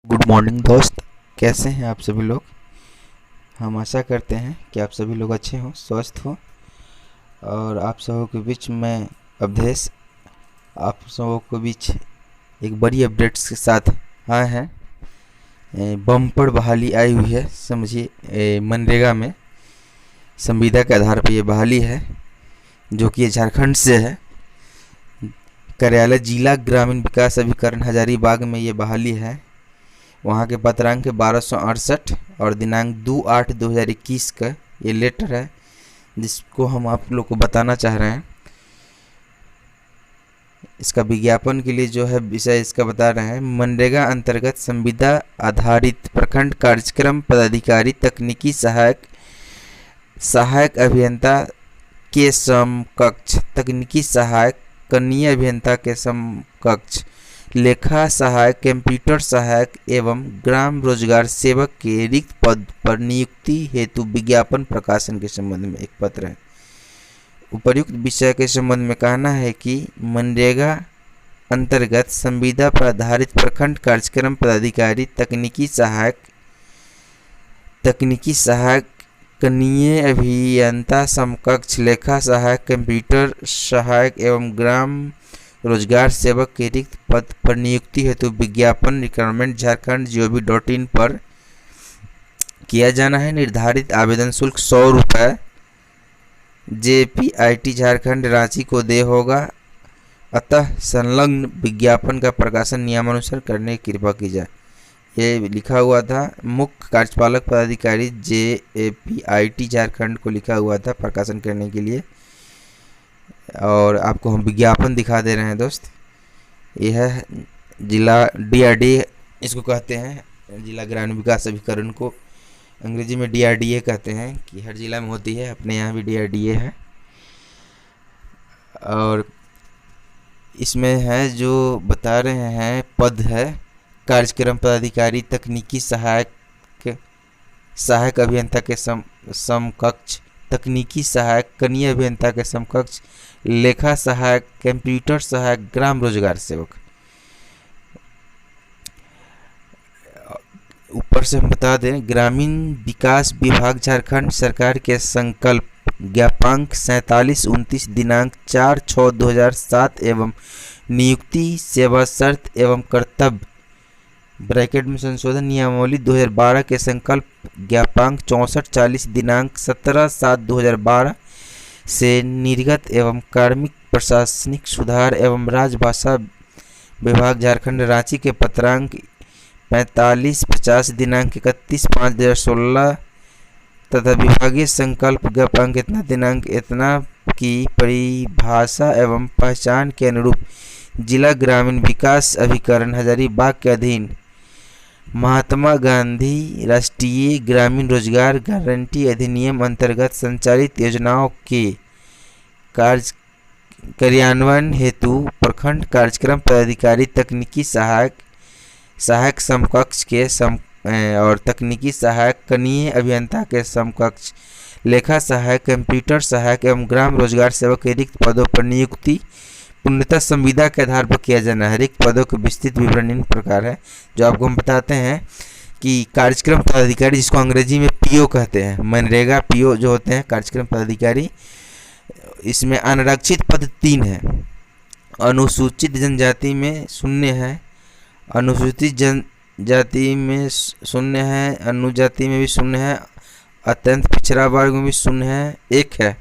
Good morning दोस्त। कैसे हैं आप सभी लोग। हम आशा करते हैं कि आप सभी लोग अच्छे हों, स्वस्थ हों। और आप सबों के बीच में अवधेश आप सबों के बीच एक बड़ी अपडेट्स के साथ आए हैं। बम्पर बहाली आई हुई है, समझिए मनरेगा में संविदा के आधार पर ये बहाली है, जो कि झारखंड से है। कार्यालय जिला ग्रामीण विकास अभिकरण हजारीबाग में ये बहाली है। वहाँ के पत्रांक 1268 और दिनांक 2/8/2021 का ये लेटर है, जिसको हम आप लोग को बताना चाह रहे हैं। इसका विज्ञापन के लिए जो है विषय इसका बता रहे हैं। मनरेगा अंतर्गत संविदा आधारित प्रखंड कार्यक्रम पदाधिकारी तकनीकी सहायक अभियंता के समकक्ष, तकनीकी सहायक कनीय अभियंता के समकक्ष, लेखा सहायक, कंप्यूटर सहायक एवं ग्राम रोजगार सेवक के रिक्त पद पर नियुक्ति हेतु विज्ञापन प्रकाशन के संबंध में एक पत्र है। उपर्युक्त विषय के संबंध में कहना है कि मनरेगा अंतर्गत संविदा पर आधारित प्रखंड कार्यक्रम पदाधिकारी तकनीकी सहायक कनीय अभियंता समकक्ष, लेखा सहायक, कंप्यूटर सहायक एवं ग्राम रोजगार सेवक के रिक्त पद पर नियुक्ति हेतु विज्ञापन रिक्वायरमेंट jharkhand.gov.in पर किया जाना है। निर्धारित आवेदन शुल्क 100 रुपये JPIT झारखंड रांची को दे होगा। अतः संलग्न विज्ञापन का प्रकाशन नियमानुसार करने की कृपा की जाए। ये लिखा हुआ था मुख्य कार्यपालक पदाधिकारी JPIT झारखंड को लिखा हुआ था प्रकाशन करने के लिए। और आपको हम विज्ञापन दिखा दे रहे हैं दोस्त। यह है जिला DRDA इसको कहते हैं, जिला ग्रामीण विकास अभिकरण को अंग्रेजी में DRDA कहते हैं, कि हर जिला में होती है, अपने यहाँ भी DRDA है। और इसमें है जो बता रहे हैं पद है कार्यक्रम पदाधिकारी तकनीकी सहायक अभियंता के समकक्ष, तकनीकी सहायक कनीय अभियंता के समकक्ष, लेखा सहायक, कंप्यूटर सहायक, ग्राम रोजगार सेवक। ऊपर से हम बता दें, ग्रामीण विकास विभाग झारखंड सरकार के संकल्प ज्ञापांक 4729 दिनांक 4/6/2007 एवं नियुक्ति सेवा शर्त एवं कर्तव्य ब्रैकेट में संशोधन नियमावली 2012 के संकल्प ज्ञापांक 6440 दिनांक 17/7/2012 से निर्गत एवं कार्मिक प्रशासनिक सुधार एवं राजभाषा विभाग झारखंड रांची के पत्रांक 4550 दिनांक 31/5/2016 तथा विभागीय संकल्प ज्ञापांक इतना दिनांक इतना की परिभाषा एवं पहचान के अनुरूप जिला ग्रामीण विकास अभिकरण हजारीबाग के अधीन महात्मा गांधी राष्ट्रीय ग्रामीण रोजगार गारंटी अधिनियम अंतर्गत संचालित योजनाओं के कार्यान्वयन हेतु प्रखंड कार्यक्रम पदाधिकारी तकनीकी सहायक समकक्ष के और तकनीकी सहायक कनीय अभियंता के समकक्ष, लेखा सहायक, कंप्यूटर सहायक एवं ग्राम रोजगार सेवक के रिक्त पदों पर नियुक्ति पूर्णतः संविदा के आधार पर किया जाना है। रिक्त पदों के विस्तृत विवरण इन प्रकार है, जो आपको हम बताते हैं कि कार्यक्रम पदाधिकारी, जिसको अंग्रेजी में PO कहते हैं, मनरेगा PO जो होते हैं कार्यक्रम पदाधिकारी, इसमें अनारक्षित पद 3 है। अनुसूचित जनजाति में 0 है, अनुसूचित जनजाति में 0 है, अनुजाति में भी 0 है, अत्यंत पिछड़ा वर्ग में भी 0 है, 1 है।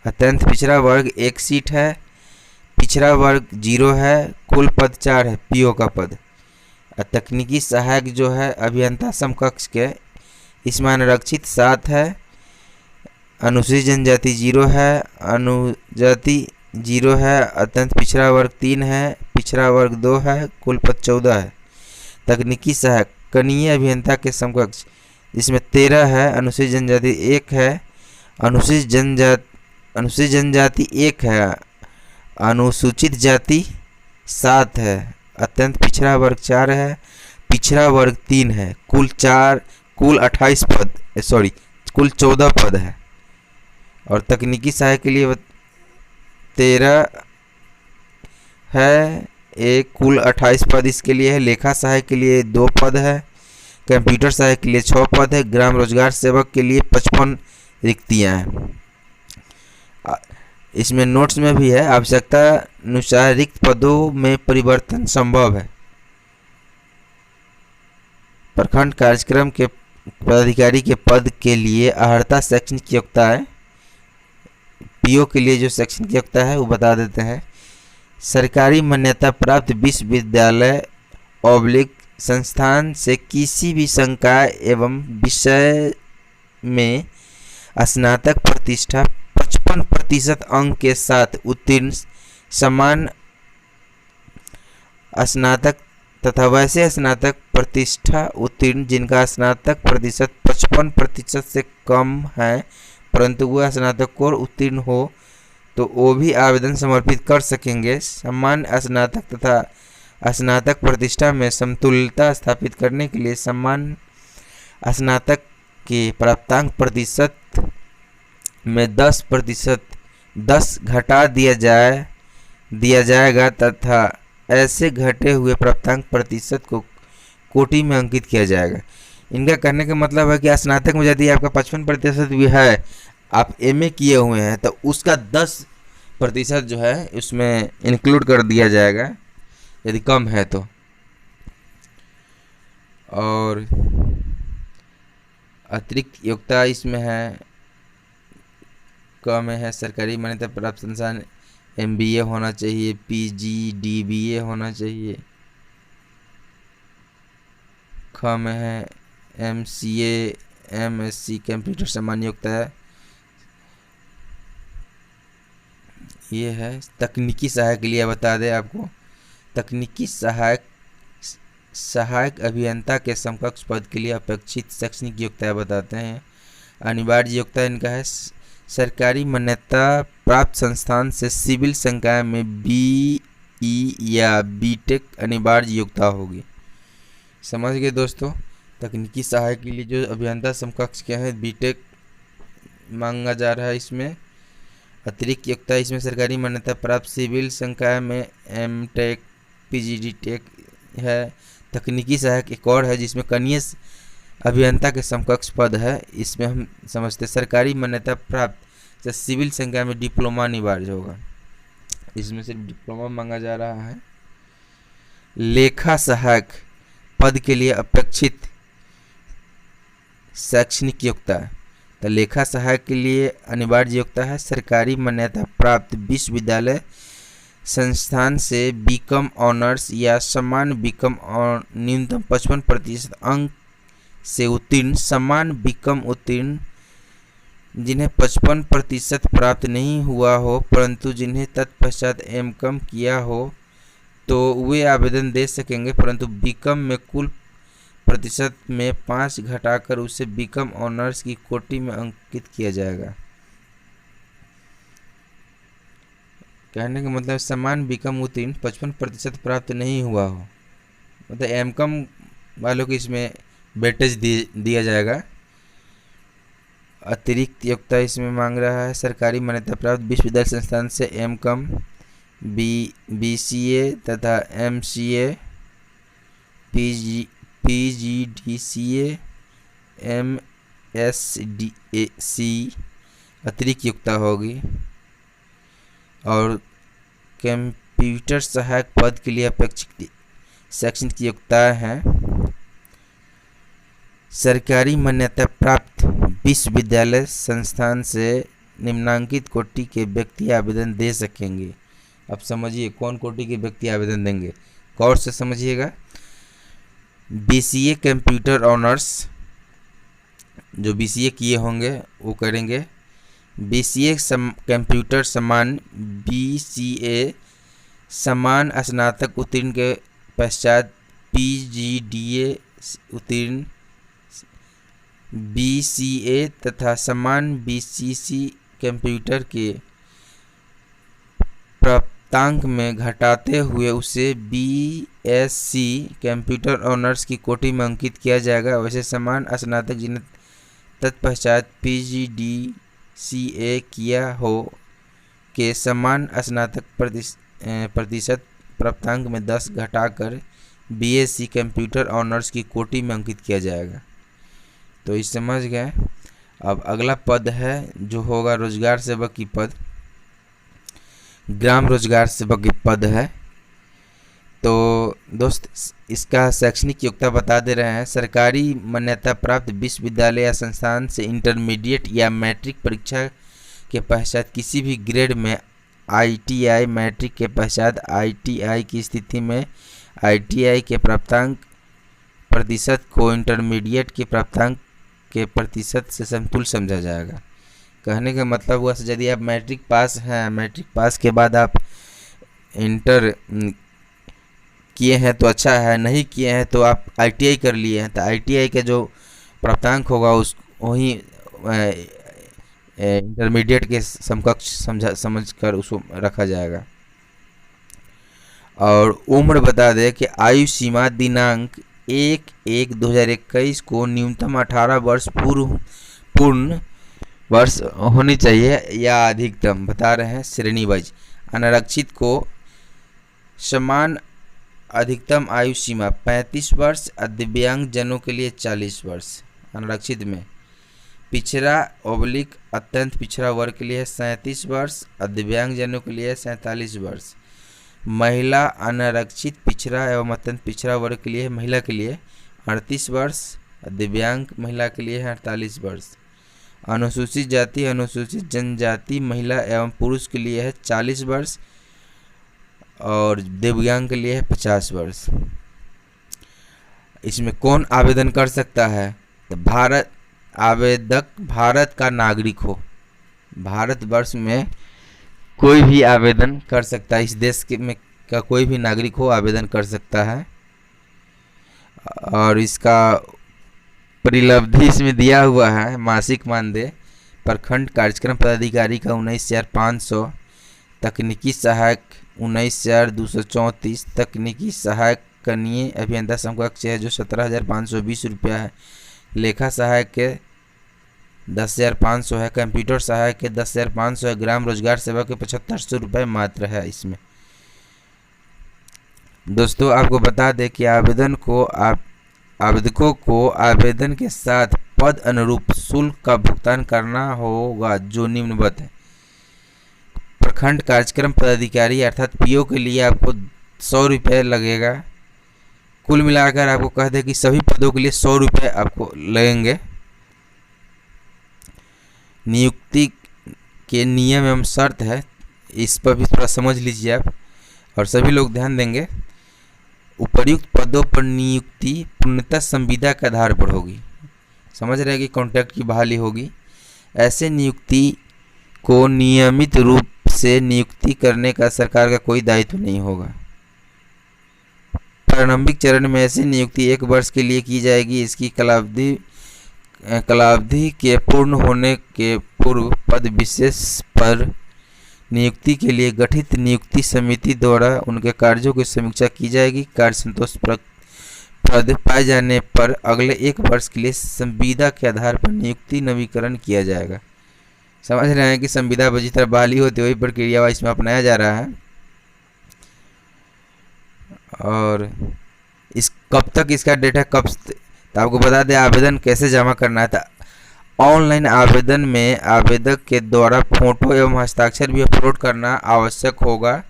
अत्यंत पिछड़ा वर्ग 1 सीट है, पिछड़ा वर्ग 0 है, कुल पद 4 है PO का पद। तकनीकी सहायक जो है अभियंता समकक्ष के, इसमें अनारक्षित 7 है, अनुसूचित जनजाति 0 है, अनुजाति 0 है, अत्यंत पिछड़ा वर्ग 3 है, पिछड़ा वर्ग 2 है, कुल पद 14 है। तकनीकी सहायक कनीय अभियंता के समकक्ष, जिसमें 13 है, अनुसूचित जनजाति 1 है, अनुसूचित जनजाति 1 है, अनुसूचित जाति 7 है, अत्यंत पिछड़ा वर्ग 4 है, पिछड़ा वर्ग 3 है, कुल 28 पद, कुल 14 पद है। और तकनीकी सहायक के लिए 13 है, एक कुल 28 पद इसके लिए है। लेखा सहायक के लिए 2 पद है। कंप्यूटर सहायक के लिए 6 पद है। ग्राम रोजगार सेवक के लिए 55 रिक्तियाँ हैं। इसमें नोट्स में भी है, आवश्यकता अनुसार रिक्त पदों में परिवर्तन संभव है। प्रखंड कार्यक्रम के पदाधिकारी के पद के लिए अर्हता शैक्षणिक योग्यता है। पीओ के लिए जो शैक्षणिक योग्यता है वो बता देते हैं। सरकारी मान्यता प्राप्त विश्वविद्यालय ऑब्लिक संस्थान से किसी भी संकाय एवं विषय में स्नातक प्रतिष्ठा 55% अंक के साथ उत्तीर्ण समान स्नातक तथा वैसे स्नातक प्रतिष्ठा उत्तीर्ण जिनका स्नातक प्रतिशत 55% से कम है परंतु वह स्नातकोत्तर उत्तीर्ण हो तो वो भी आवेदन समर्पित कर सकेंगे। समान स्नातक तथा स्नातक प्रतिष्ठा में समतुल्यता स्थापित करने के लिए समान स्नातक के प्राप्तांक प्रतिशत में 10% घटा दिया जाएगा तथा ऐसे घटे हुए प्राप्तांक प्रतिशत को कोटि में अंकित किया जाएगा। इनका कहने का मतलब है कि स्नातक में यदि आपका 55% भी है, आप एमए किए हुए हैं तो उसका 10% जो है उसमें इंक्लूड कर दिया जाएगा यदि कम है तो। और अतिरिक्त योग्यता इसमें है, कम है सरकारी मान्यता प्राप्त संस्थान एमबीए होना चाहिए, पीजी डीबीए होना चाहिए। कम है एमसीए एमएससी कंप्यूटर सामान्य योग्यता है। ये है तकनीकी सहायक के लिए बता दें आपको, तकनीकी सहायक अभियंता के समकक्ष पद के लिए अपेक्षित शैक्षणिक योग्यता बताते हैं। अनिवार्य योग्यता इनका है, सरकारी मान्यता प्राप्त संस्थान से सिविल संकाय में बीई या बीटेक अनिवार्य योग्यता होगी। समझ गए दोस्तों। तकनीकी सहायक के लिए जो अभियंता समकक्ष के हैं बीटेक मांगा जा रहा है। इसमें अतिरिक्त योग्यता इसमें सरकारी मान्यता प्राप्त सिविल संकाय में एमटेक पीजीडी टेक है। तकनीकी सहायक एक और है जिसमें कनीय अभियंता के समकक्ष पद है। इसमें हम समझते सरकारी मान्यता प्राप्त से सिविल संकाय में डिप्लोमा अनिवार्य होगा। इसमें सिर्फ डिप्लोमा मांगा जा रहा है। लेखा सहायक पद के लिए अपेक्षित शैक्षणिक योग्यता, तो लेखा सहायक के लिए अनिवार्य योग्यता है सरकारी मान्यता प्राप्त विश्वविद्यालय संस्थान से बीकॉम ऑनर्स या समान बीकॉम न्यूनतम 55% अंक से उत्तीर्ण, समान बीकॉम उत्तीर्ण जिन्हें 55% प्राप्त नहीं हुआ हो परंतु जिन्हें तत्पश्चात एमकॉम किया हो तो वे आवेदन दे सकेंगे, परंतु बीकॉम में कुल प्रतिशत में 5 घटाकर उसे बीकॉम ऑनर्स की कोटि में अंकित किया जाएगा। कहने का मतलब समान बीकॉम उत्तीर्ण 55% प्राप्त नहीं हुआ हो, मतलब एमकॉम वालों को इसमें वेटेज दिया जाएगा। अतिरिक्त योग्यता इसमें मांग रहा है सरकारी मान्यता प्राप्त विश्वविद्यालय संस्थान से एमकॉम बीसीए तथा एमसीए पीजीडीसीए एमएसडीसी अतिरिक्त योग्यता होगी। और कंप्यूटर सहायक पद के लिए अपेक्षित शैक्षणिक योग्यता है सरकारी मान्यता प्राप्त विश्वविद्यालय संस्थान से निम्नांकित कोटि के व्यक्ति आवेदन दे सकेंगे। अब समझिए कौन कोटि के व्यक्ति आवेदन देंगे, गौर से समझिएगा। बीसीए कंप्यूटर ऑनर्स जो बीसीए किए होंगे वो करेंगे। बीसीए कंप्यूटर समान बीसीए समान स्नातक उत्तीर्ण के पश्चात पीजीडीए उत्तीर्ण, बीसीए तथा समान बीसीसी कंप्यूटर के प्राप्तांक में घटाते हुए उसे बीएससी कंप्यूटर ऑनर्स की कोटि में अंकित किया जाएगा। वैसे समान स्नातक जिन्हें तत्पश्चात पीजीडीसीए किया हो के समान स्नातक प्रतिशत प्राप्तांक में 10 घटाकर बीएससी कंप्यूटर ऑनर्स की कोटि में अंकित किया जाएगा। तो इस समझ गए। अब अगला पद है जो होगा रोजगार सेवक की पद, ग्राम रोजगार सेवक की पद है। तो दोस्त इसका शैक्षणिक योग्यता बता दे रहे हैं। सरकारी मान्यता प्राप्त विश्वविद्यालय या संस्थान से इंटरमीडिएट या मैट्रिक परीक्षा के पश्चात किसी भी ग्रेड में आईटीआई, मैट्रिक के पश्चात आईटीआई की स्थिति में आईटीआई के प्राप्तांक प्रतिशत को इंटरमीडिएट के प्राप्तांक के प्रतिशत से समतुल्य समझा जाएगा। कहने का मतलब हुआ यदि आप मैट्रिक पास हैं, मैट्रिक पास के बाद आप इंटर किए हैं तो अच्छा है, नहीं किए हैं तो आप आईटीआई कर लिए हैं तो आईटीआई का जो प्राप्तांक होगा उस वही इंटरमीडिएट के समकक्ष समझकर उसको रखा जाएगा। और उम्र बता दें कि आयु सीमा दिनांक 1/1/2021 को न्यूनतम 18 वर्ष पूर्ण वर्ष होनी चाहिए या अधिकतम बता रहे हैं श्रेणी वाइज। अनारक्षित को समान अधिकतम आयु सीमा 35 वर्ष, दिव्यांग जनों के लिए 40 वर्ष। अनारक्षित में पिछड़ा / अत्यंत पिछड़ा वर्ग के लिए 37 वर्ष, दिव्यांग जनों के लिए 47 वर्ष। महिला अनारक्षित पिछड़ा एवं अत्यंत पिछड़ा वर्ग के लिए महिला के लिए 38 वर्ष, दिव्यांग महिला के लिए 48 वर्ष। अनुसूचित जाति अनुसूचित जनजाति महिला एवं पुरुष के लिए है 40 वर्ष और दिव्यांग के लिए है 50 वर्ष। इसमें कौन आवेदन कर सकता है? तो आवेदक भारत का नागरिक हो, भारतवर्ष में कोई भी आवेदन कर सकता है, इस देश के में का कोई भी नागरिक हो आवेदन कर सकता है। और इसका परिलब्धि इसमें दिया हुआ है। मासिक मानदेय प्रखंड कार्यक्रम पदाधिकारी का 19,500, तकनीकी सहायक 19,234, तकनीकी सहायक कनीय अभियंता समकक्ष है जो 17,520 रुपया है, लेखा सहायक के 10,500 है, कंप्यूटर सहायक के 10,500 है, ग्राम रोजगार सेवा के 7,500 रुपये मात्र है। इसमें दोस्तों आपको बता दें कि आवेदकों को आवेदन के साथ पद अनुरूप शुल्क का भुगतान करना होगा जो निम्नवत है। प्रखंड कार्यक्रम पदाधिकारी अर्थात पीओ के लिए आपको 100 रुपये लगेगा। कुल मिलाकर आपको कह दें कि सभी पदों के लिए 100 रुपये आपको लगेंगे। नियुक्ति के नियम एवं शर्त है, इस पर भी थोड़ा समझ लीजिए आप और सभी लोग ध्यान देंगे। उपर्युक्त पदों पर नियुक्ति पूर्णतः संविदा के आधार पर होगी। समझ रहे हैं कि कॉन्ट्रैक्ट की बहाली होगी। ऐसे नियुक्ति को नियमित रूप से नियुक्ति करने का सरकार का कोई दायित्व नहीं होगा। प्रारंभिक चरण में ऐसी नियुक्ति 1 वर्ष के लिए की जाएगी। इसकी कालावधि के पूर्ण होने के पूर्व पद विशेष पर नियुक्ति के लिए गठित नियुक्ति समिति द्वारा उनके कार्यों की समीक्षा की जाएगी। कार्य संतोषप्रद पाए जाने पर अगले 1 वर्ष के लिए संविदा के आधार पर नियुक्ति नवीकरण किया जाएगा। समझ रहे हैं कि संविदा जिस तरह बहाली होती है वही प्रक्रिया इसमें अपनाया जा रहा है। और इस कब तक इसका डेट है, कब तो आपको बता दें आवेदन कैसे जमा करना है। ऑनलाइन आवेदन में आवेदक के द्वारा फोटो एवं हस्ताक्षर भी अपलोड करना आवश्यक होगा।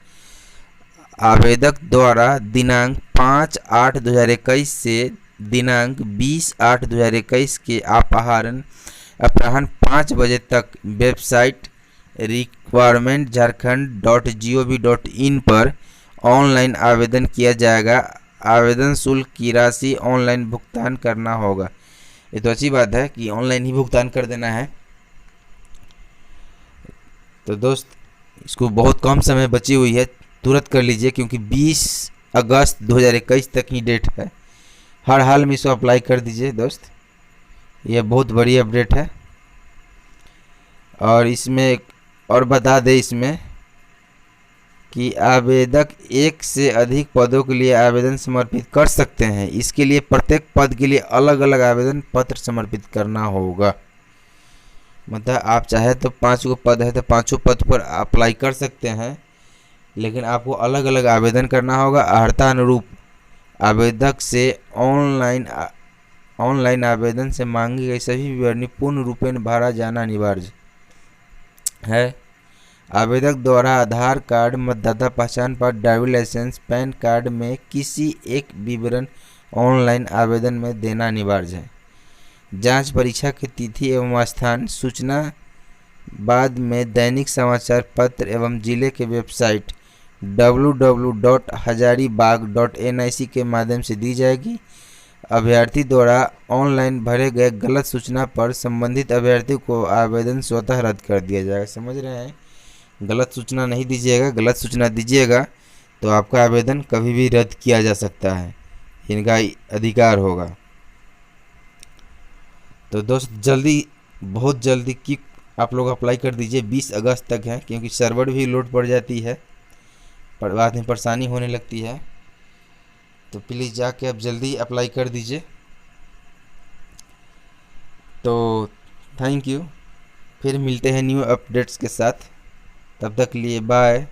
आवेदक द्वारा दिनांक 5/8/2021 से दिनांक 20/8/2021 के अपराह्न 5 बजे तक वेबसाइट requirement.jharkhand.gov.in पर ऑनलाइन आवेदन किया जाएगा। आवेदन शुल्क की राशि ऑनलाइन भुगतान करना होगा। ये तो अच्छी बात है कि ऑनलाइन ही भुगतान कर देना है। तो दोस्त इसको बहुत कम समय बची हुई है, तुरंत कर लीजिए क्योंकि 20 अगस्त 2021 तक ही डेट है। हर हाल में इसको अप्लाई कर दीजिए दोस्त, यह बहुत बड़ी अपडेट है। और इसमें और बता दें इसमें कि आवेदक 1 से अधिक पदों के लिए आवेदन समर्पित कर सकते हैं। इसके लिए प्रत्येक पद के लिए अलग अलग आवेदन पत्र समर्पित करना होगा। मतलब आप चाहे तो 5 गो पद है तो 5 पद पर अप्लाई कर सकते हैं, लेकिन आपको अलग अलग आवेदन करना होगा। अर्हता अनुरूप आवेदक से ऑनलाइन आवेदन से मांगी गई सभी विवरणी पूर्ण रूपेण भरा जाना अनिवार्य है। आवेदक द्वारा आधार कार्ड, मतदाता पहचान पत्र, ड्राइविंग लाइसेंस, पैन कार्ड में किसी एक विवरण ऑनलाइन आवेदन में देना अनिवार्य है। जांच परीक्षा की तिथि एवं स्थान सूचना बाद में दैनिक समाचार पत्र एवं जिले के वेबसाइट www.hazaribagh.nic के माध्यम से दी जाएगी। अभ्यर्थी द्वारा ऑनलाइन भरे गए गलत सूचना पर संबंधित अभ्यर्थी को आवेदन स्वतः रद्द कर दिया जाएगा। समझ रहे हैं? गलत सूचना नहीं दीजिएगा। गलत सूचना दीजिएगा तो आपका आवेदन कभी भी रद्द किया जा सकता है, इनका अधिकार होगा। तो दोस्त जल्दी, बहुत जल्दी की आप लोग अप्लाई कर दीजिए। 20 अगस्त तक है, क्योंकि सर्वर भी लोड पड़ जाती है, पर बाद में परेशानी होने लगती है। तो प्लीज़ जाके आप जल्दी अप्लाई कर दीजिए। तो थैंक यू, फिर मिलते हैं न्यू अपडेट्स के साथ। तब तक के लिए बाय।